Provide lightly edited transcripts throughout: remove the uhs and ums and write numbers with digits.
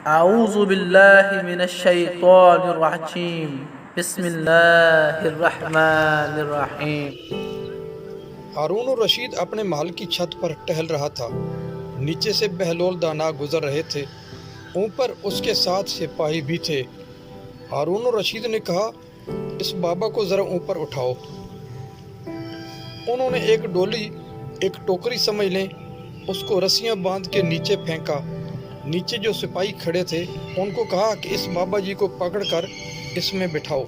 اعوذ باللہ من الشیطان الرجیم بسم اللہ الرحمن الرحیم۔ ہارون الرشید اپنے محل کی چھت پر ٹہل رہا تھا۔ نیچے سے بہلول دانا گزر رہے تھے، اوپر اس کے ساتھ سپاہی بھی تھے۔ ہارون الرشید نے کہا، اس بابا کو ذرا اوپر اٹھاؤ۔ انہوں نے ایک ڈولی، ایک ٹوکری سمجھ لیں، اس کو رسیاں باندھ کے نیچے پھینکا۔ نیچے جو سپاہی کھڑے تھے ان کو کہا کہ اس بابا جی کو پکڑ کر اس میں بٹھاؤ۔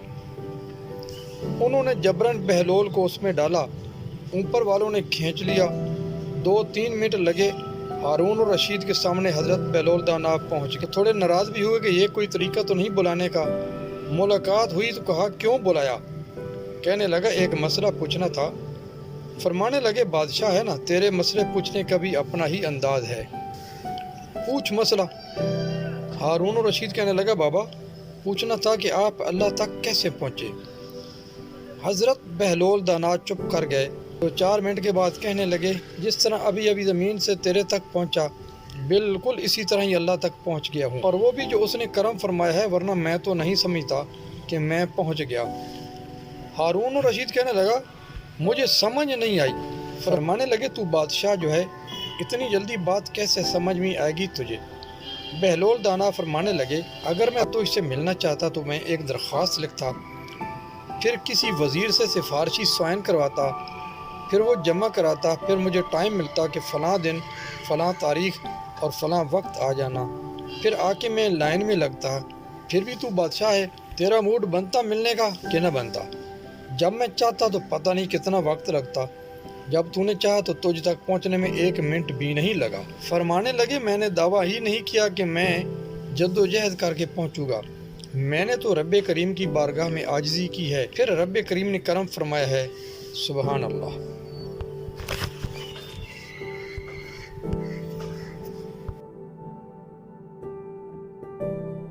انہوں نے جبراً بہلول کو اس میں ڈالا، اوپر والوں نے کھینچ لیا۔ 2-3 منٹ لگے۔ ہارون الرشید کے سامنے حضرت بہلول دانا پہنچ گئے۔ تھوڑے ناراض بھی ہوئے کہ یہ کوئی طریقہ تو نہیں بلانے کا۔ ملاقات ہوئی تو کہا، کیوں بلایا؟ کہنے لگا، ایک مسئلہ پوچھنا تھا۔ فرمانے لگے، بادشاہ ہے نا، تیرے مسئلے پوچھنے کا بھی اپنا ہی انداز ہے، پوچھ مسئلہ۔ ہارون الرشید کہنے لگا، بابا پوچھنا تھا کہ آپ اللہ تک کیسے پہنچے؟ حضرت بہلول دانا چپ کر گئے تو 4 منٹ کے بعد کہنے لگے، جس طرح ابھی زمین سے تیرے تک پہنچا، بالکل اسی طرح ہی اللہ تک پہنچ گیا ہوں، اور وہ بھی جو اس نے کرم فرمایا ہے، ورنہ میں تو نہیں سمجھتا کہ میں پہنچ گیا۔ ہارون الرشید کہنے لگا، مجھے سمجھ نہیں آئی۔ فرمانے لگے، تو بادشاہ جو ہے، اتنی جلدی بات کیسے سمجھ میں آئے گی تجھے؟ بہلول دانا فرمانے لگے، اگر میں تو اس سے ملنا چاہتا تو میں ایک درخواست لکھتا، پھر کسی وزیر سے سفارشی سائن کرواتا، پھر وہ جمع کراتا، پھر مجھے ٹائم ملتا کہ فلاں دن، فلاں تاریخ اور فلاں وقت آ جانا، پھر آ کے میں لائن میں لگتا۔ پھر بھی تو بادشاہ ہے، تیرا موڈ بنتا ملنے کا کہ نہ بنتا؟ جب میں چاہتا تو پتہ نہیں کتنا وقت لگتا، جب تو نے چاہا تو تجھ تک پہنچنے میں 1 منٹ بھی نہیں لگا۔ فرمانے لگے، میں نے دعویٰ ہی نہیں کیا کہ میں جد و جہد کر کے پہنچوں گا، میں نے تو رب کریم کی بارگاہ میں عاجزی کی ہے، پھر رب کریم نے کرم فرمایا ہے۔ سبحان اللہ۔